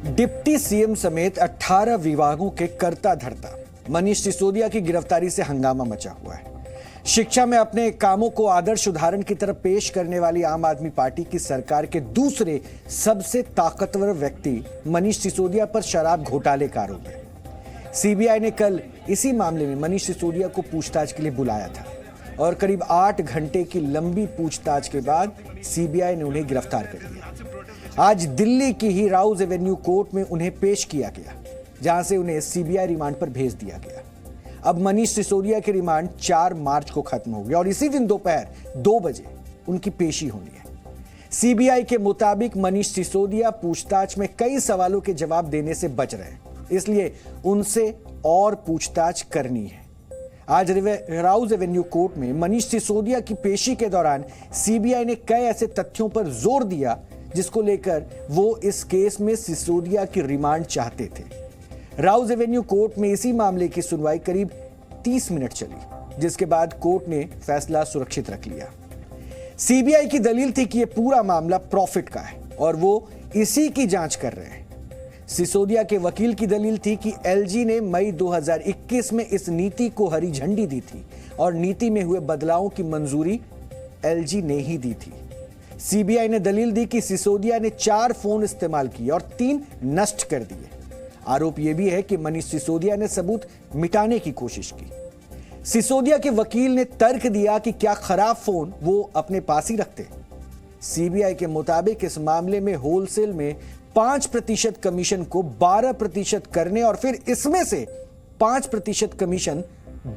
Deputy CM समेत 18 विभागों के कर्ता धर्ता मनीष सिसोदिया की गिरफ्तारी से हंगामा मचा हुआ है। शिक्षा में अपने कामों को आदर्श उदाहरण की तरफ पेश करने वाली आम आदमी पार्टी की सरकार के दूसरे सबसे ताकतवर व्यक्ति मनीष सिसोदिया पर शराब घोटाले का आरोप है। सीबीआई ने कल इसी मामले में मनीष सिसोदिया को पूछताछ के लिए बुलाया था और करीब 8 घंटे की लंबी पूछताछ के बाद सीबीआई ने उन्हें गिरफ्तार कर लिया। आज दिल्ली की ही राउज एवेन्यू कोर्ट में उन्हें पेश किया गया, जहां से उन्हें सीबीआई रिमांड पर भेज दिया गया। अब मनीष सिसोदिया की रिमांड 4 मार्च को खत्म हो गया और इसी दिन दोपहर 2 बजे उनकी पेशी होनी है। सीबीआई के मुताबिक मनीष सिसोदिया पूछताछ में कई सवालों के जवाब देने से बच रहे हैं, इसलिए उनसे और पूछताछ करनी है। आज राउज एवेन्यू कोर्ट में मनीष सिसोदिया की पेशी के दौरान सीबीआई ने कई ऐसे तथ्यों पर जोर दिया जिसको लेकर वो इस केस में सिसोदिया की रिमांड चाहते थे। राउज एवेन्यू कोर्ट में इसी मामले की सुनवाई करीब 30 मिनट चली, जिसके बाद कोर्ट ने फैसला सुरक्षित रख लिया। सीबीआई की दलील थी कि यह पूरा मामला प्रॉफिट का है और वो इसी की जांच कर रहे हैं। सिसोदिया के वकील की दलील थी कि एलजी ने मई 2021 में इस नीति को हरी झंडी दी थी और नीति में हुए बदलावों की मंजूरी एलजी ने ही दी थी। सीबीआई ने दलील दी कि सिसोदिया ने 4 फोन इस्तेमाल किए और 3 नष्ट कर दिए। आरोप यह भी है कि मनीष सिसोदिया ने सबूत मिटाने की कोशिश की। सिसोदिया के वकील ने तर्क दिया कि क्या खराब फोन वो अपने पास ही रखते। सीबीआई के मुताबिक इस मामले में होलसेल में 5% कमीशन को 12% करने और फिर इसमें से 5% कमीशन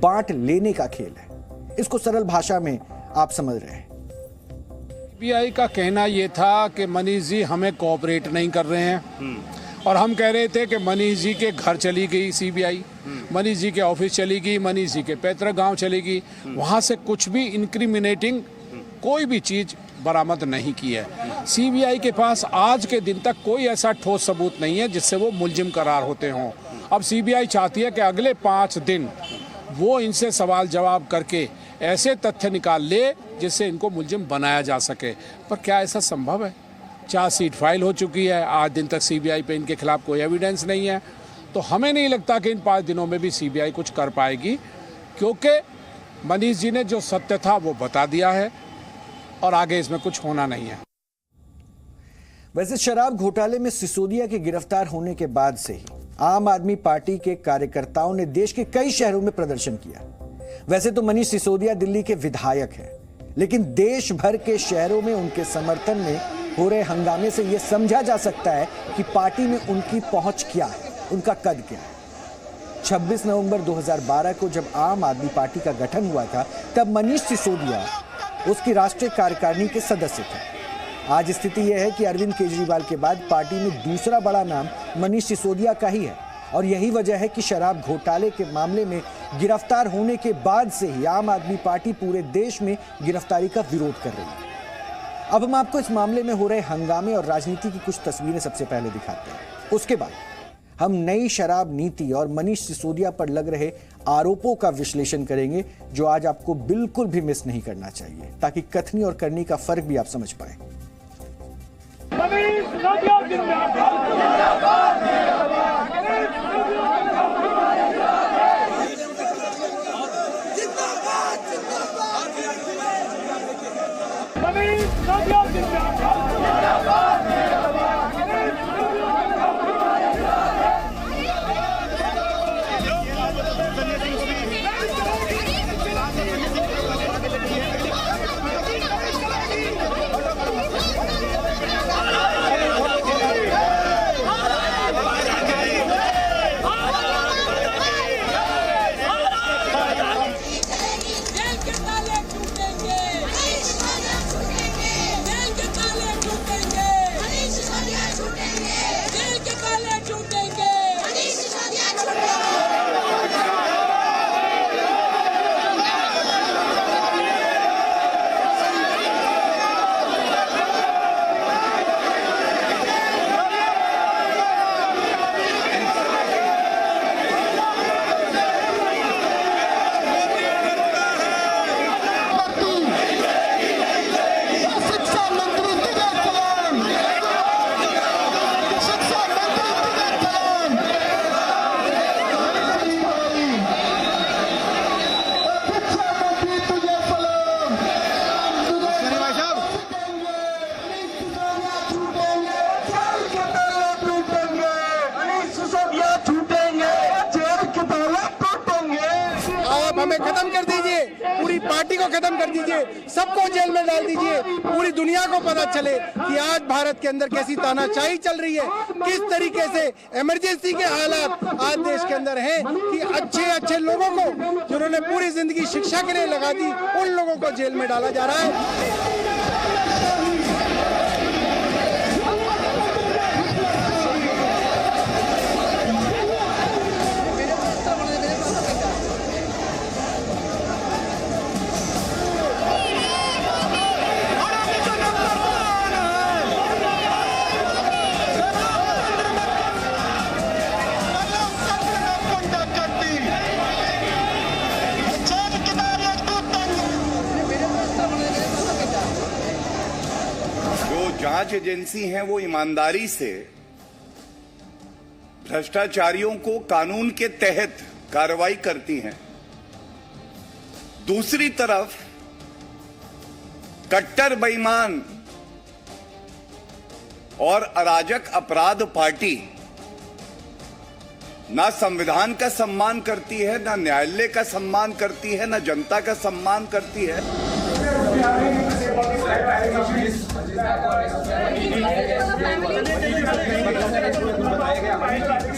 बांट लेने का खेल है। इसको सरल भाषा में आप समझ रहे हैं। सीबीआई का कहना यह था कि मनीष जी हमें कोऑपरेट नहीं कर रहे हैं और हम कह रहे थे कि मनीष जी के घर चली गई सीबीआई, मनीष जी के ऑफिस चली गई, मनीष जी के पैतृक गांव चली गई, वहां से कुछ भी इंक्रिमिनेटिंग कोई भी चीज बरामद नहीं की है। सीबीआई के पास आज के दिन तक कोई ऐसा ठोस सबूत नहीं है जिससे वो मुलजिम करार होते हों। अब सीबीआई चाहती है कि अगले 5 दिन वो इनसे सवाल जवाब करके ऐसे तथ्य निकाल ले जिससे इनको मुलजिम बनाया जा सके, पर क्या ऐसा संभव है? चार्जशीट फाइल हो चुकी है, आज दिन तक सीबीआई पे इनके खिलाफ कोई एविडेंस नहीं है, तो हमें नहीं लगता कि इन 5 दिनों में भी सीबीआई कुछ कर पाएगी, क्योंकि मनीष जी ने जो सत्य था वो बता दिया है और आगे इसमें कुछ होना नहीं है। वैसे शराब घोटाले में सिसोदिया के गिरफ्तार होने के बाद से ही आम आदमी पार्टी के कार्यकर्ताओं ने देश के कई शहरों में प्रदर्शन किया। वैसे तो मनीष सिसोदिया दिल्ली के विधायक हैं, लेकिन देश भर के शहरों में उनके समर्थन में हो रहे हंगामे से यह समझा जा सकता है कि पार्टी में उनकी पहुंच क्या है, उनका कद क्या है। 26 नवंबर 2012 को जब आम आदमी पार्टी का गठन हुआ था, तब मनीष सिसोदिया उसकी राष्ट्रीय कार्यकारिणी के सदस्य थे। आज स्थिति यह है कि अरविंद केजरीवाल के बाद पार्टी में दूसरा बड़ा नाम मनीष सिसोदिया का ही है और यही वजह है कि शराब घोटाले के मामले में गिरफ्तार होने के बाद से ही आम आदमी पार्टी पूरे देश में गिरफ्तारी का विरोध कर रही है। अब हम आपको इस मामले में हो रहे हंगामे और राजनीति की कुछ तस्वीरें सबसे पहले दिखाते हैं। उसके बाद हम नई शराब नीति और मनीष सिसोदिया पर लग रहे आरोपों का विश्लेषण करेंगे, जो आज आपको बिल्कुल भी मिस नहीं करना चाहिए, ताकि कथनी और करनी का फर्क भी आप समझ पाए। को खत्म कर दीजिए, सबको जेल में डाल दीजिए, पूरी दुनिया को पता चले कि आज भारत के अंदर कैसी तानाशाही चल रही है, किस तरीके से इमरजेंसी के हालात आज देश के अंदर हैं कि अच्छे लोगों को जिन्होंने पूरी जिंदगी शिक्षा के लिए लगा दी, उन लोगों को जेल में डाला जा रहा है। जांच एजेंसी हैं वो ईमानदारी से भ्रष्टाचारियों को कानून के तहत कार्रवाई करती हैं, दूसरी तरफ कट्टर बेईमान और अराजक अपराध पार्टी ना संविधान का सम्मान करती है, ना न्यायालय का सम्मान करती है, ना जनता का सम्मान करती है।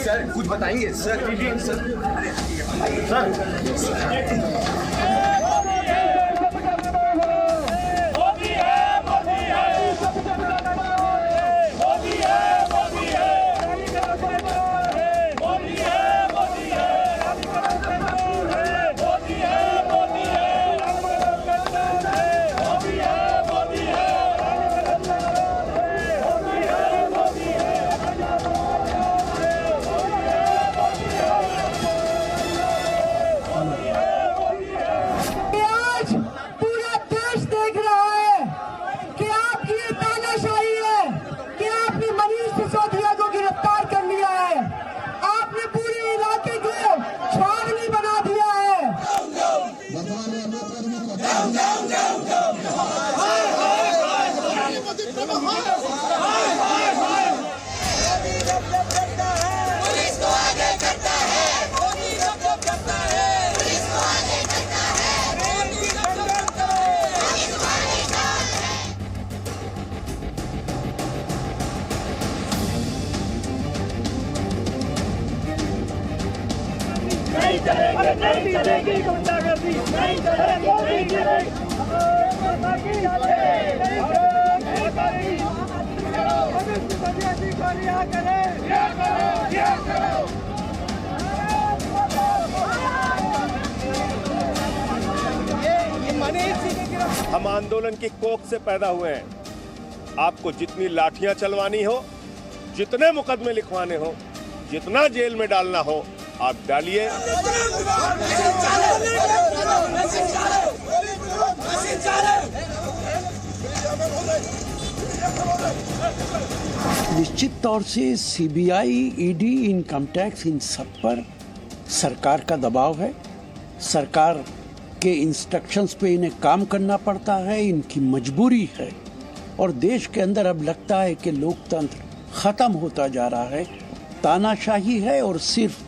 सर कुछ बताएंगे सर? नहीं चलेगी गुंडागर्दी, नहीं चलेगी, नहीं चलेगी। हम आंदोलन की कोख से पैदा हुए हैं। आपको जितनी लाठियां चलवानी हो, जितने मुकदमे लिखवाने हो, जितना जेल में डालना हो, आप डालिए। निश्चित तौर से सीबीआई, ईडी, इनकम टैक्स, इन सब पर सरकार का दबाव है। सरकार के इंस्ट्रक्शंस पे इन्हें काम करना पड़ता है, इनकी मजबूरी है। और देश के अंदर अब लगता है कि लोकतंत्र खत्म होता जा रहा है, तानाशाही है और सिर्फ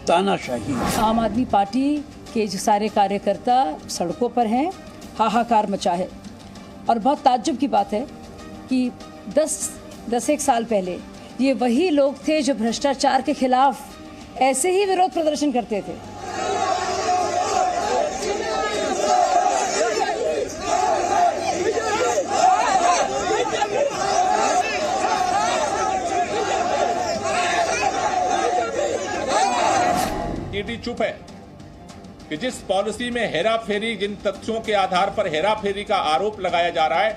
तानाशाही। आम आदमी पार्टी के जो सारे कार्यकर्ता सड़कों पर हैं, हाहाकार मचा है। और बहुत ताज्जुब की बात है कि 10-1 साल पहले ये वही लोग थे जो भ्रष्टाचार के खिलाफ ऐसे ही विरोध प्रदर्शन करते थे। ईडी चुप है कि जिस पॉलिसी में हेराफेरी, जिन तथ्यों के आधार पर हेराफेरी का आरोप लगाया जा रहा है,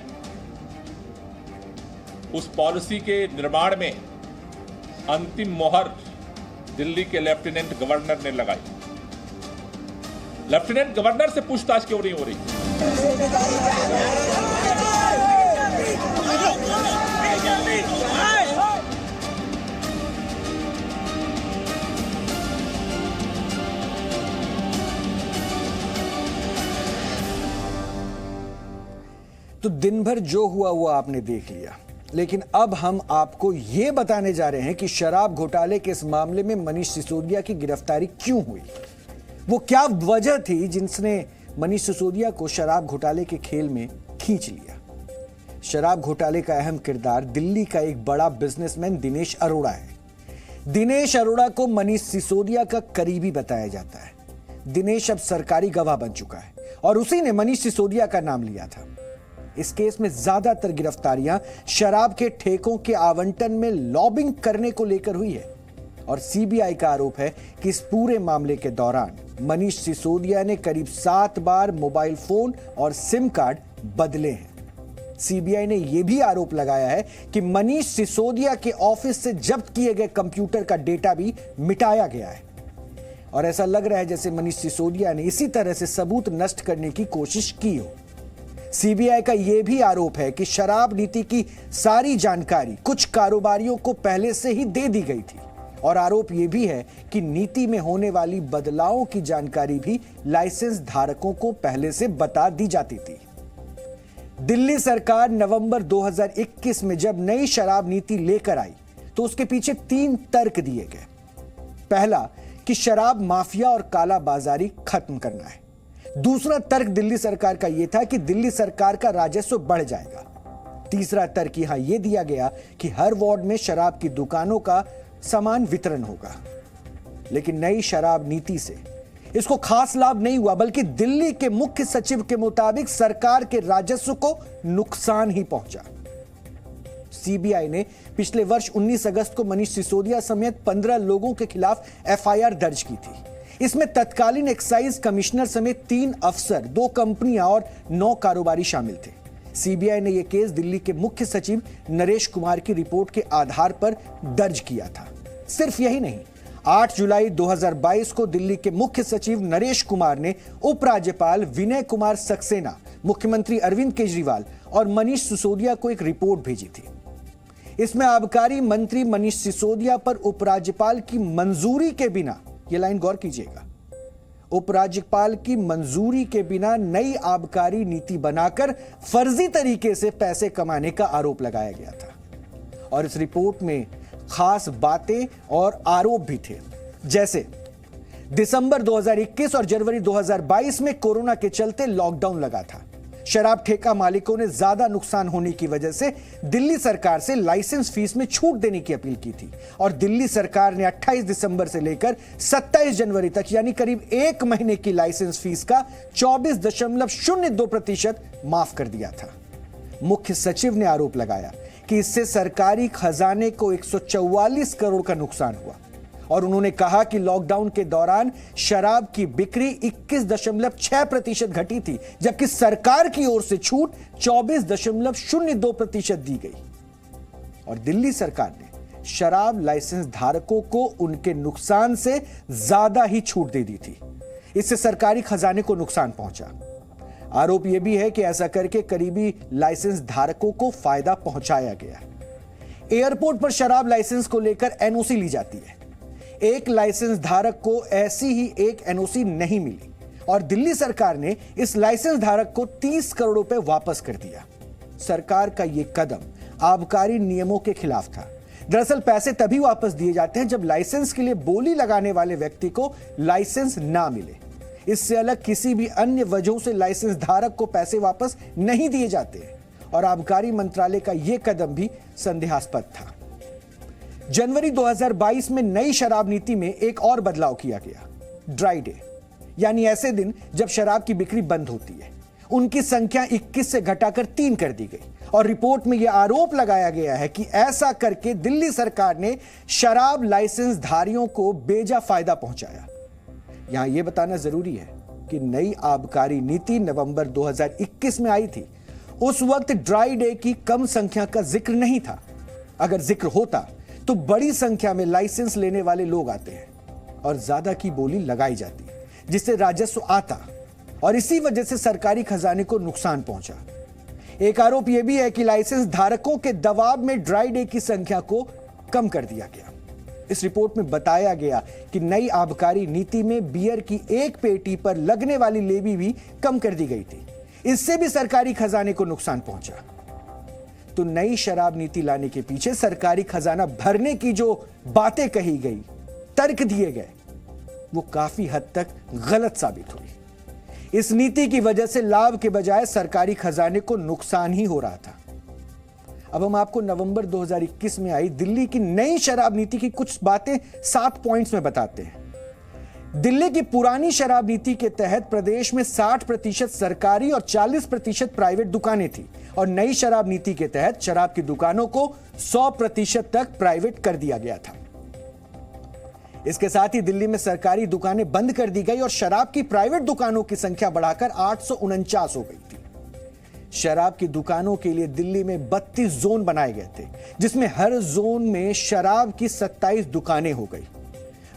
उस पॉलिसी के निर्माण में अंतिम मोहर दिल्ली के लेफ्टिनेंट गवर्नर ने लगाई। लेफ्टिनेंट गवर्नर से पूछताछ क्यों नहीं हो रही? तो दिन भर जो हुआ वो आपने देख लिया, लेकिन अब हम आपको ये बताने जा रहे हैं कि शराब घोटाले के इस मामले में मनीष सिसोदिया की गिरफ्तारी क्यों हुई, वो क्या वजह थी जिसने मनीष सिसोदिया को शराब घोटाले के खेल में खींच लिया। शराब घोटाले का अहम किरदार दिल्ली का एक बड़ा बिजनेसमैन दिनेश अरोड़ा है। दिनेश अरोड़ा को मनीष सिसोदिया का करीबी बताया जाता है। दिनेश अब सरकारी गवाह बन चुका है और उसी ने मनीष सिसोदिया का नाम लिया था। इस केस में ज्यादातर गिरफ्तारियां शराब के ठेकों के आवंटन में लॉबिंग करने को लेकर हुई है और सीबीआई का आरोप है कि इस पूरे मामले के दौरान मनीष सिसोदिया ने करीब 7 बार मोबाइल फोन और सिम कार्ड बदले हैं। सीबीआई ने यह भी आरोप लगाया है कि मनीष सिसोदिया के ऑफिस से जब्त किए गए कंप्यूटर का डेटा भी मिटाया गया है और ऐसा लग रहा है जैसे मनीष सिसोदिया ने इसी तरह से सबूत नष्ट करने की कोशिश की हो। सीबीआई का यह भी आरोप है कि शराब नीति की सारी जानकारी कुछ कारोबारियों को पहले से ही दे दी गई थी और आरोप यह भी है कि नीति में होने वाली बदलावों की जानकारी भी लाइसेंस धारकों को पहले से बता दी जाती थी। दिल्ली सरकार नवंबर 2021 में जब नई शराब नीति लेकर आई तो उसके पीछे 3 तर्क दिए गए। पहला कि शराब माफिया और काला बाजारी खत्म करना है। दूसरा तर्क दिल्ली सरकार का यह था कि दिल्ली सरकार का राजस्व बढ़ जाएगा। तीसरा तर्क यहां यह दिया गया कि हर वार्ड में शराब की दुकानों का समान वितरण होगा। लेकिन नई शराब नीति से इसको खास लाभ नहीं हुआ, बल्कि दिल्ली के मुख्य सचिव के मुताबिक सरकार के राजस्व को नुकसान ही पहुंचा। सीबीआई ने पिछले वर्ष 19 अगस्त को मनीष सिसोदिया समेत 15 लोगों के खिलाफ एफआईआर दर्ज की थी। इसमें तत्कालीन एक्साइज कमिश्नर समेत 3 अफसर, 2 कंपनियां और 9 कारोबारी शामिल थे। सीबीआई ने यह केस दिल्ली के मुख्य सचिव नरेश कुमार की रिपोर्ट के आधार पर दर्ज किया था। सिर्फ यही नहीं, 8 जुलाई 2022 को दिल्ली के मुख्य सचिव नरेश कुमार ने उपराज्यपाल विनय कुमार सक्सेना, मुख्यमंत्री अरविंद केजरीवाल और मनीष सिसोदिया को एक रिपोर्ट भेजी थी। इसमें आबकारी मंत्री मनीष सिसोदिया पर उपराज्यपाल की मंजूरी के बिना, यह लाइन गौर कीजिएगा, उपराज्यपाल की मंजूरी के बिना नई आबकारी नीति बनाकर फर्जी तरीके से पैसे कमाने का आरोप लगाया गया था और इस रिपोर्ट में खास बातें और आरोप भी थे। जैसे दिसंबर 2021 और जनवरी 2022 में कोरोना के चलते लॉकडाउन लगा था। शराब ठेका मालिकों ने ज्यादा नुकसान होने की वजह से दिल्ली सरकार से लाइसेंस फीस में छूट देने की अपील की थी और दिल्ली सरकार ने 28 दिसंबर से लेकर 27 जनवरी तक यानी करीब 1 महीने की लाइसेंस फीस का 24.02% माफ कर दिया था। मुख्य सचिव ने आरोप लगाया कि इससे सरकारी खजाने को 144 करोड़ का नुकसान हुआ और उन्होंने कहा कि लॉकडाउन के दौरान शराब की बिक्री 21.6% घटी थी, जबकि सरकार की ओर से छूट 24.02% दी गई और दिल्ली सरकार ने शराब लाइसेंस धारकों को उनके नुकसान से ज्यादा ही छूट दे दी थी। इससे सरकारी खजाने को नुकसान पहुंचा। आरोप यह भी है कि ऐसा करके करीबी लाइसेंस धारकों को फायदा पहुंचाया गया। एयरपोर्ट पर शराब लाइसेंस को लेकर एनओसी ली जाती है। एक लाइसेंस धारक को ऐसी ही एक एनओसी नहीं मिली और दिल्ली सरकार ने इस लाइसेंस धारक को 30 करोड़ रुपए वापस कर दिया। सरकार का यह कदम आबकारी नियमों के खिलाफ था। दरअसल पैसे तभी वापस दिए जाते हैं जब लाइसेंस के लिए बोली लगाने वाले व्यक्ति को लाइसेंस ना मिले। इससे अलग किसी भी अन्य वजहों से लाइसेंस धारक को पैसे वापस नहीं दिए जाते और आबकारी मंत्रालय का यह कदम भी संदेहास्पद था। जनवरी 2022 में नई शराब नीति में एक और बदलाव किया गया। ड्राई डे, यानी ऐसे दिन जब शराब की बिक्री बंद होती है, उनकी संख्या 21 से घटाकर 3 कर दी गई और रिपोर्ट में यह आरोप लगाया गया है कि ऐसा करके दिल्ली सरकार ने शराब लाइसेंस धारियों को बेजा फायदा पहुंचाया। यहां यह बताना जरूरी है कि नई आबकारी नीति नवंबर 2021 में आई थी। उस वक्त ड्राई डे की कम संख्या का जिक्र नहीं था। अगर जिक्र होता तो बड़ी संख्या में लाइसेंस लेने वाले लोग आते हैं और ज्यादा की बोली लगाई जाती है, जिससे राजस्व आता और इसी वजह से सरकारी खजाने को नुकसान पहुंचा। एक आरोप यह भी है कि लाइसेंस धारकों के दबाव में ड्राई डे की संख्या को कम कर दिया गया। इस रिपोर्ट में बताया गया कि नई आबकारी नीति में बियर की एक पेटी पर लगने वाली लेवी भी कम कर दी गई थी। इससे भी सरकारी खजाने को नुकसान पहुंचा। तो नई शराब नीति लाने के पीछे सरकारी खजाना भरने की जो बातें कही गई, तर्क दिए गए, वो काफी हद तक गलत साबित हुई। इस नीति की वजह से लाभ के बजाय सरकारी खजाने को नुकसान ही हो रहा था। अब हम आपको नवंबर 2021 में आई दिल्ली की नई शराब नीति की कुछ बातें 7 पॉइंट्स में बताते हैं। दिल्ली की पुरानी शराब नीति के तहत प्रदेश में 60% सरकारी और 40% प्राइवेट दुकानें थी और नई शराब नीति के तहत शराब की दुकानों को 100% तक प्राइवेट कर दिया गया था। इसके साथ ही दिल्ली में सरकारी दुकानें बंद कर दी गई और शराब की प्राइवेट दुकानों की संख्या बढ़ाकर 849 हो गई थी। शराब की दुकानों के लिए दिल्ली में 32 जोन बनाए गए थे, जिसमें हर जोन में शराब की 27 दुकानें हो गई।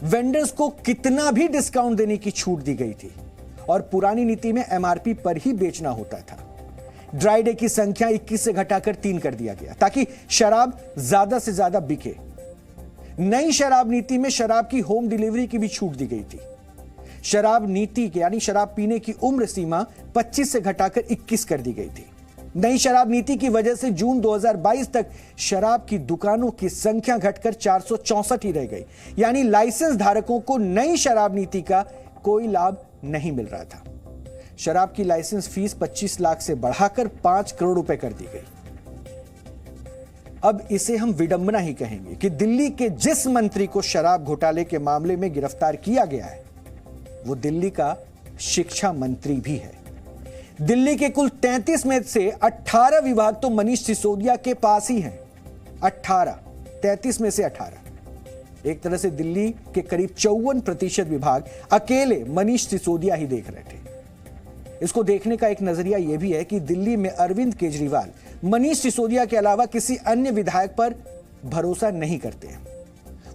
वेंडर्स को कितना भी डिस्काउंट देने की छूट दी गई थी और पुरानी नीति में एमआरपी पर ही बेचना होता था। ड्राई डे की संख्या 21 से घटाकर 3 कर दिया गया ताकि शराब ज्यादा से ज्यादा बिके। नई शराब नीति में शराब की होम डिलीवरी की भी छूट दी गई थी। शराब नीति यानी शराब पीने की उम्र सीमा 25 से घटाकर 21 कर दी गई थी। नई शराब नीति की वजह से जून 2022 तक शराब की दुकानों की संख्या घटकर 464 ही रह गई, यानी लाइसेंस धारकों को नई शराब नीति का कोई लाभ नहीं मिल रहा था। शराब की लाइसेंस फीस 25 लाख से बढ़ाकर 5 करोड़ रुपए कर दी गई। अब इसे हम विडंबना ही कहेंगे कि दिल्ली के जिस मंत्री को शराब घोटाले के मामले में गिरफ्तार किया गया है वो दिल्ली का शिक्षा मंत्री भी है। दिल्ली के कुल 33 में से 18 विभाग तो मनीष सिसोदिया के पास ही हैं। 33 में से 18। एक तरह से दिल्ली के करीब 54% विभाग अकेले मनीष सिसोदिया ही देख रहे थे। इसको देखने का एक नजरिया यह भी है कि दिल्ली में अरविंद केजरीवाल मनीष सिसोदिया के अलावा किसी अन्य विधायक पर भरोसा नहीं करते हैं।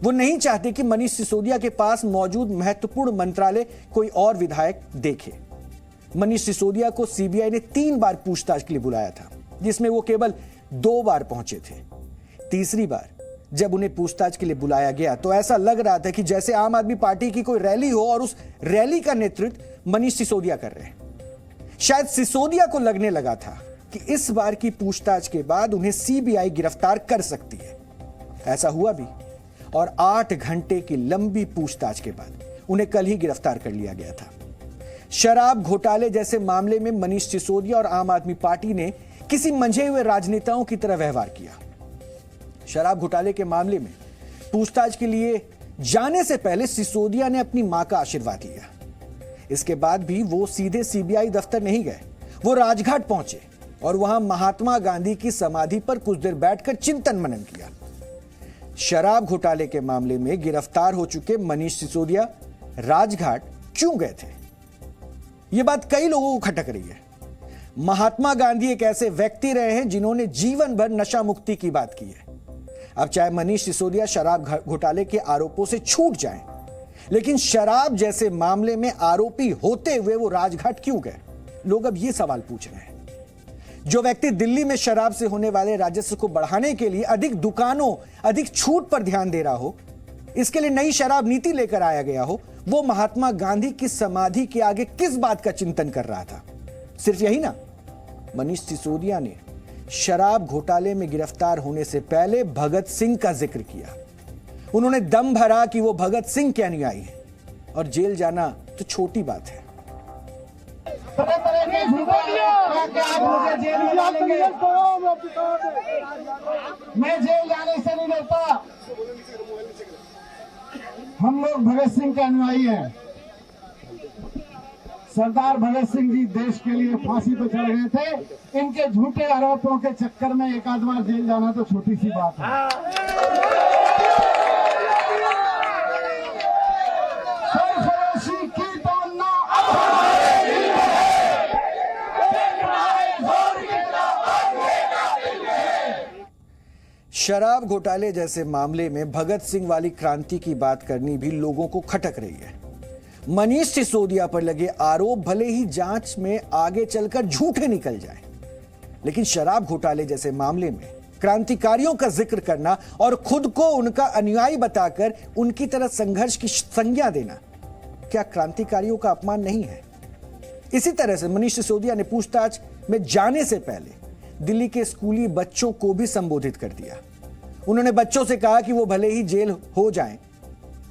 वो नहीं चाहते कि मनीष सिसोदिया के पास मौजूद महत्वपूर्ण मंत्रालय कोई और विधायक देखे। मनीष सिसोदिया को सीबीआई ने 3 बार पूछताछ के लिए बुलाया था, जिसमें वो केवल 2 बार पहुंचे थे। तीसरी बार जब उन्हें पूछताछ के लिए बुलाया गया तो ऐसा लग रहा था कि जैसे आम आदमी पार्टी की कोई रैली हो और उस रैली का नेतृत्व मनीष सिसोदिया कर रहे हैं। शायद सिसोदिया को लगने लगा था कि इस बार की पूछताछ के बाद उन्हें सीबीआई गिरफ्तार कर सकती है। ऐसा हुआ भी और 8 घंटे की लंबी पूछताछ के बाद उन्हें कल ही गिरफ्तार कर लिया गया था। शराब घोटाले जैसे मामले में मनीष सिसोदिया और आम आदमी पार्टी ने किसी मंझे हुए राजनेताओं की तरह व्यवहार किया। शराब घोटाले के मामले में पूछताछ के लिए जाने से पहले सिसोदिया ने अपनी मां का आशीर्वाद लिया। इसके बाद भी वो सीधे सीबीआई दफ्तर नहीं गए, वो राजघाट पहुंचे और वहां महात्मा गांधी की समाधि पर कुछ देर बैठकर चिंतन मनन किया। शराब घोटाले के मामले में गिरफ्तार हो चुके मनीष सिसोदिया राजघाट क्यों गए थे? यह बात कई लोगों को खटक रही है। महात्मा गांधी एक ऐसे व्यक्ति रहे हैं जिन्होंने जीवन भर नशा मुक्ति की बात की है। अब चाहे मनीष सिसोदिया शराब घोटाले के आरोपों से छूट जाएं, लेकिन शराब जैसे मामले में आरोपी होते हुए वो राजघाट क्यों गए? लोग अब ये सवाल पूछ रहे हैं। जो व्यक्ति दिल्ली में शराब से होने वाले राजस्व को बढ़ाने के लिए अधिक दुकानों, अधिक छूट पर ध्यान दे रहा हो, इसके लिए नई शराब नीति लेकर आया गया हो, वो महात्मा गांधी की समाधि के आगे किस बात का चिंतन कर रहा था? सिर्फ यही ना, मनीष सिसोदिया ने शराब घोटाले में गिरफ्तार होने से पहले भगत सिंह का जिक्र किया। उन्होंने दम भरा कि वो भगत सिंह के अनुयायी हैं और जेल जाना तो छोटी बात है। मैं जेल जाने से नहीं डरता। हम लोग भगत सिंह के अनुयायी हैं। सरदार भगत सिंह जी देश के लिए फांसी पर चढ़ गए थे। इनके झूठे आरोपों के चक्कर में एक आध बार जेल जाना तो छोटी सी बात है। शराब घोटाले जैसे मामले में भगत सिंह वाली क्रांति की बात करनी भी लोगों को खटक रही है। मनीष सिसोदिया पर लगे आरोप भले ही जांच में आगे चलकर झूठे निकल जाएं, लेकिन शराब घोटाले जैसे मामले में क्रांतिकारियों का जिक्र करना और खुद को उनका अनुयायी बताकर उनकी तरह संघर्ष की संज्ञा देना क्या क्रांतिकारियों का अपमान नहीं है? इसी तरह से मनीष सिसोदिया ने पूछताछ में जाने से पहले दिल्ली के स्कूली बच्चों को भी संबोधित कर दिया। उन्होंने बच्चों से कहा कि वो भले ही जेल हो जाएं,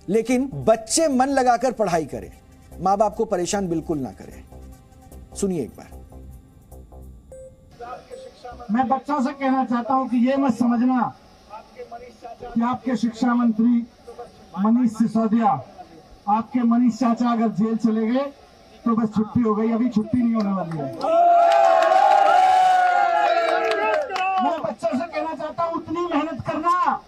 लेकिन बच्चे मन लगाकर पढ़ाई करें, मां बाप को परेशान बिल्कुल ना करें। सुनिए एक बार। मैं बच्चों से कहना चाहता हूं कि ये मत समझना कि आपके शिक्षा मंत्री मनीष सिसोदिया, आपके मनीष चाचा अगर जेल चले गए तो बस छुट्टी हो गई। अभी छुट्टी नहीं होने वाली है। मैं बच्चों से कहना चाहता हूं उतनी मेहनत करना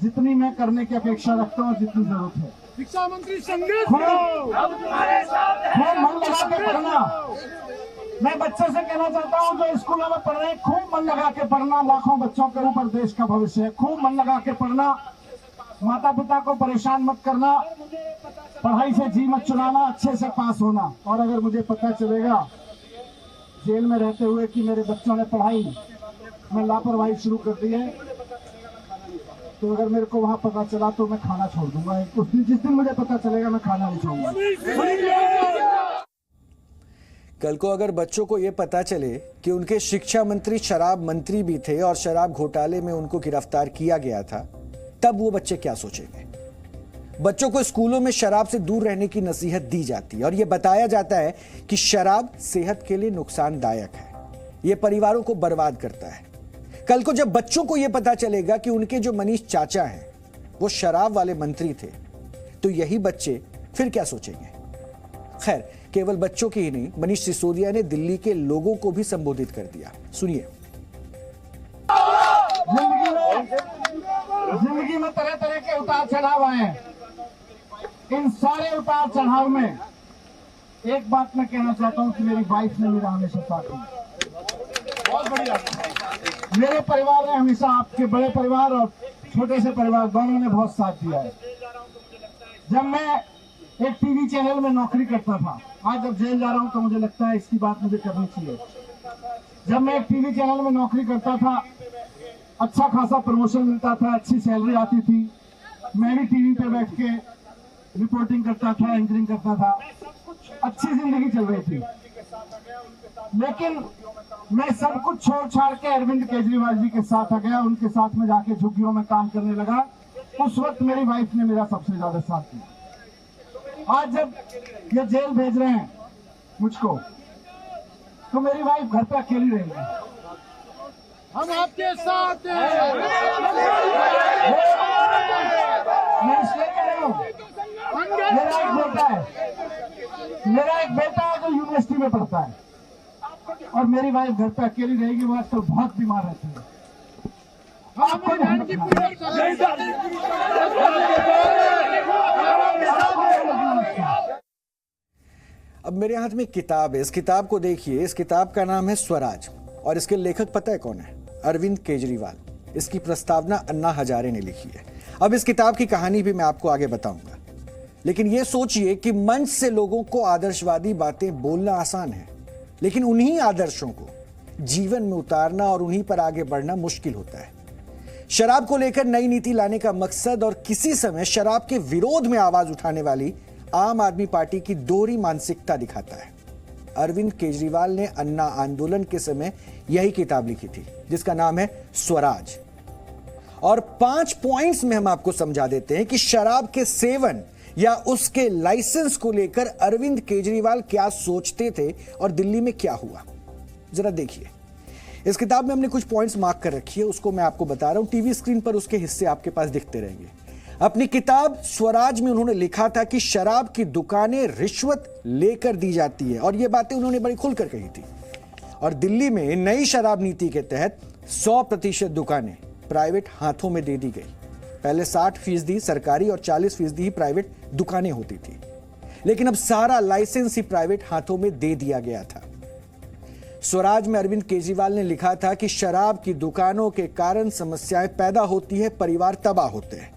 जितनी मैं करने की अपेक्षा रखता हूं, जितनी जरूरत है। शिक्षा मंत्री संदेश खूब मन लगा के पढ़ना। मैं बच्चों से कहना चाहता हूं जो स्कूलों में पढ़ रहे हैं, खूब मन लगा के पढ़ना। लाखों बच्चों के ऊपर देश का भविष्य है। खूब मन लगा के पढ़ना। माता पिता को परेशान मत करना। पढ़ाई से जी मत चुराना। अच्छे से पास होना। और अगर मुझे पता चलेगा जेल में रहते हुए कि मेरे बच्चों ने पढ़ाई में लापरवाही शुरू कर दी है, तो अगर मेरे को वहां पता चला तो मैं खाना छोड़ दूंगा। उस दिन जिस दिन मुझे पता चलेगा मैं खाना नहीं छोड़ूंगा। कल को अगर बच्चों को यह पता चले कि उनके शिक्षा मंत्री शराब मंत्री भी थे और शराब घोटाले में उनको गिरफ्तार किया गया था, तब वो बच्चे क्या सोचेंगे? बच्चों को स्कूलों में शराब से दूर रहने की नसीहत दी जाती है और यह बताया जाता है कि शराब सेहत के लिए नुकसानदायक है, यह परिवारों को बर्बाद करता है। कल को जब बच्चों को यह पता चलेगा कि उनके जो मनीष चाचा हैं वो शराब वाले मंत्री थे, तो यही बच्चे फिर क्या सोचेंगे? खैर, केवल बच्चों की ही नहीं, मनीष सिसोदिया ने दिल्ली के लोगों को भी संबोधित कर दिया। सुनिए। जिंदगी में तरह तरह के उतार चढ़ाव आए। इन सारे उतार चढ़ाव में एक बात मैं कहना चाहता हूं कि मेरी वाइफ ने मेरा हमेशा साथ दिया। बहुत बढ़िया। मेरे परिवार ने हमेशा, आपके बड़े परिवार और छोटे से परिवार दोनों ने बहुत साथ दिया है। जब मैं एक टीवी चैनल में नौकरी करता था, आज जब जेल जा रहा हूं तो मुझे लगता है इसकी बात मुझे करनी चाहिए। जब मैं एक टीवी चैनल में नौकरी करता था, अच्छा खासा प्रमोशन मिलता था, अच्छी सैलरी आती थी। मैं भी टीवी पे बैठ के रिपोर्टिंग करता था, एंकरिंग करता था, अच्छी जिंदगी चल रही थी। लेकिन मैं सब कुछ छोड़ छाड़ के अरविंद केजरीवाल जी के साथ आ गया। उनके साथ में जाके झुग्गियों में काम करने लगा। उस वक्त मेरी वाइफ ने मेरा सबसे ज्यादा साथ दिया। आज जब ये जेल भेज रहे हैं मुझको, तो मेरी वाइफ घर पे अकेली रहेगी। हम आपके साथ हैं। मैं इसलिए कह रहा हूं, मेरा एक बेटा है जो यूनिवर्सिटी में पढ़ता है और मेरी वाइफ घर पे अकेली रहेगी। वो आजकल बहुत बीमार रहती है। आपको ध्यान की अब मेरे हाथ में एक किताब है। इस किताब को देखिए। इस किताब का नाम है स्वराज और इसके लेखक पता है कौन है? अरविंद केजरीवाल। इसकी प्रस्तावना अन्ना हजारे ने लिखी है। अब इस किताब की कहानी भी मैं आपको आगे बताऊंगा, लेकिन यह सोचिए कि मंच से लोगों को आदर्शवादी बातें बोलना आसान है, लेकिन उन्हीं आदर्शों को जीवन में उतारना और उन्हीं पर आगे बढ़ना मुश्किल होता है। शराब को लेकर नई नीति लाने का मकसद और किसी समय शराब के विरोध में आवाज उठाने वाली आम आदमी पार्टी की दोहरी मानसिकता दिखाता है। अरविंद केजरीवाल ने अन्ना आंदोलन के समय यही किताब लिखी थी, जिसका नाम है स्वराज। और 5 पॉइंट्स में हम आपको समझा देते हैं कि शराब के सेवन या उसके लाइसेंस को लेकर अरविंद केजरीवाल क्या सोचते थे और दिल्ली में क्या हुआ। जरा देखिए। इस किताब में हमने कुछ पॉइंट्स मार्क कर रखी है, उसको मैं आपको बता रहा हूं। टीवी स्क्रीन पर उसके हिस्से आपके पास दिखते रहेंगे। अपनी किताब स्वराज में उन्होंने लिखा था कि शराब की दुकानें रिश्वत लेकर दी जाती है, और ये बातें उन्होंने बड़ी खुलकर कही थी। और दिल्ली में नई शराब नीति के तहत 100% दुकानें प्राइवेट हाथों में दे दी गई। पहले 60% सरकारी और 40% ही प्राइवेट दुकानें होती थी, लेकिन अब सारा लाइसेंस ही प्राइवेट हाथों में दे दिया गया था। स्वराज में अरविंद केजरीवाल ने लिखा था कि शराब की दुकानों के कारण समस्याएं पैदा होती है, परिवार तबाह होते हैं।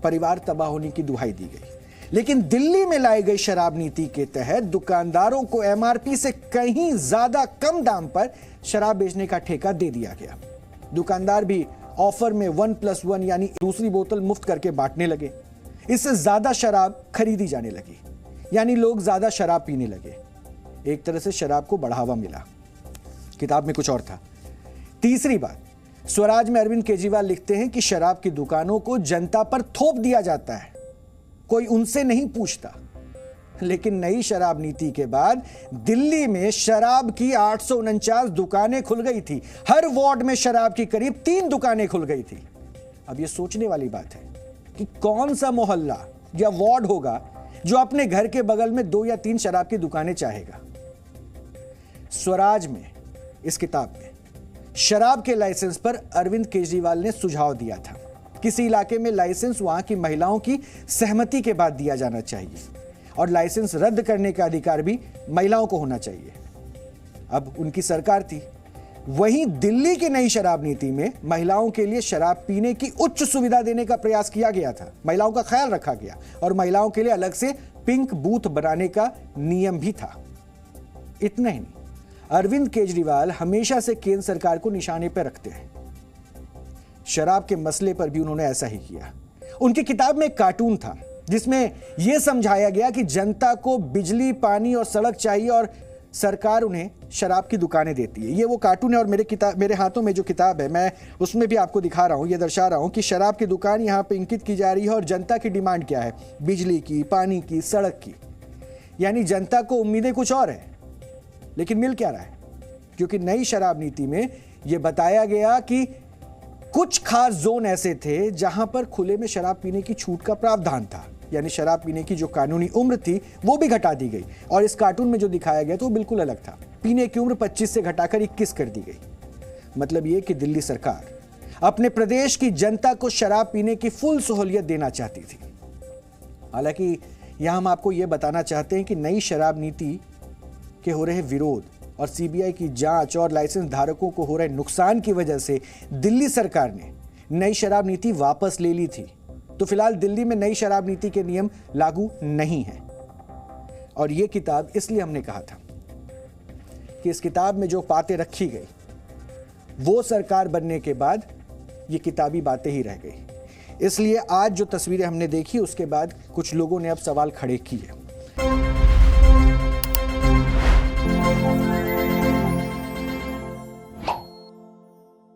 परिवार तबाह होने की दुहाई दी गई। लेकिन दिल्ली में लाई गई शराब नीति के तहत दुकानदारों को एमआरपी से कहीं ज्यादा कम दाम पर शराब बेचने का ठेका दे दिया गया। दुकानदार भी ऑफर में 1+1 यानी दूसरी बोतल मुफ्त करके बांटने लगे। इससे ज्यादा शराब खरीदी जाने लगी, यानी लोग ज्यादा शराब पीने लगे। एक तरह से शराब को बढ़ावा मिला। किताब में कुछ और था। तीसरी बात, स्वराज में अरविंद केजरीवाल लिखते हैं कि शराब की दुकानों को जनता पर थोप दिया जाता है, कोई उनसे नहीं पूछता। लेकिन नई शराब नीति के बाद दिल्ली में शराब की 849 दुकानें खुल गई थी। हर वार्ड में शराब की करीब 3 दुकानें खुल गई थी। अब यह सोचने वाली बात है कि कौन सा मोहल्ला या वार्ड होगा जो अपने घर के बगल में 2 या 3 शराब की दुकानें चाहेगा। स्वराज में, इस किताब में, शराब के लाइसेंस पर अरविंद केजरीवाल ने सुझाव दिया था। किसी इलाके में लाइसेंस वहां की महिलाओं की सहमति के बाद दिया जाना चाहिए और लाइसेंस रद्द करने का अधिकार भी महिलाओं को होना चाहिए। अब उनकी सरकार थी। वहीं दिल्ली की नई शराब नीति में महिलाओं के लिए शराब पीने की उच्च सुविधा देने का प्रयास किया गया था। महिलाओं का ख्याल रखा गया और महिलाओं के लिए अलग से पिंक बूथ बनाने का नियम भी था। इतना ही नहीं, अरविंद केजरीवाल हमेशा से केंद्र सरकार को निशाने पर रखते हैं। शराब के मसले पर भी उन्होंने ऐसा ही किया। उनकी किताब में एक कार्टून था जिसमें यह समझाया गया कि जनता को बिजली, पानी और सड़क चाहिए और सरकार उन्हें शराब की दुकानें देती है। ये वो कार्टून है और मेरे हाथों में जो किताब है, मैं उसमें भी आपको दिखा रहा हूं, ये दर्शा रहा हूं कि शराब की दुकान यहां पे इंकित की जा रही है और जनता की डिमांड क्या है? बिजली की, पानी की, सड़क की। यानी जनता को उम्मीदें कुछ और है, लेकिन मिल क्या रहा है? क्योंकि नई शराब नीति में यह बताया गया कि कुछ खास जोन ऐसे थे जहां पर खुले में शराब पीने की छूट का प्रावधान था। यानी शराब पीने की जो कानूनी उम्र थी वो भी घटा दी गई और इस कार्टून में जो दिखाया गया तो वो बिल्कुल अलग था। पीने की उम्र 25 से घटाकर 21 कर दी गई। मतलब ये कि दिल्ली सरकार अपने प्रदेश की जनता को शराब पीने की फुल सहूलियत देना चाहती थी। हालांकि यहां हम आपको यह बताना चाहते हैं कि नई शराब नीति के हो रहे विरोध और सीबीआई की जांच और लाइसेंस धारकों को हो रहे नुकसान की वजह से दिल्ली सरकार ने नई शराब नीति वापस ले ली थी। तो फिलहाल दिल्ली में नई शराब नीति के नियम लागू नहीं है। और यह किताब इसलिए हमने कहा था कि इस किताब में जो बातें रखी गई वो सरकार बनने के बाद ये किताबी बातें ही रह गई। इसलिए आज जो तस्वीरें हमने देखी उसके बाद कुछ लोगों ने अब सवाल खड़े किए।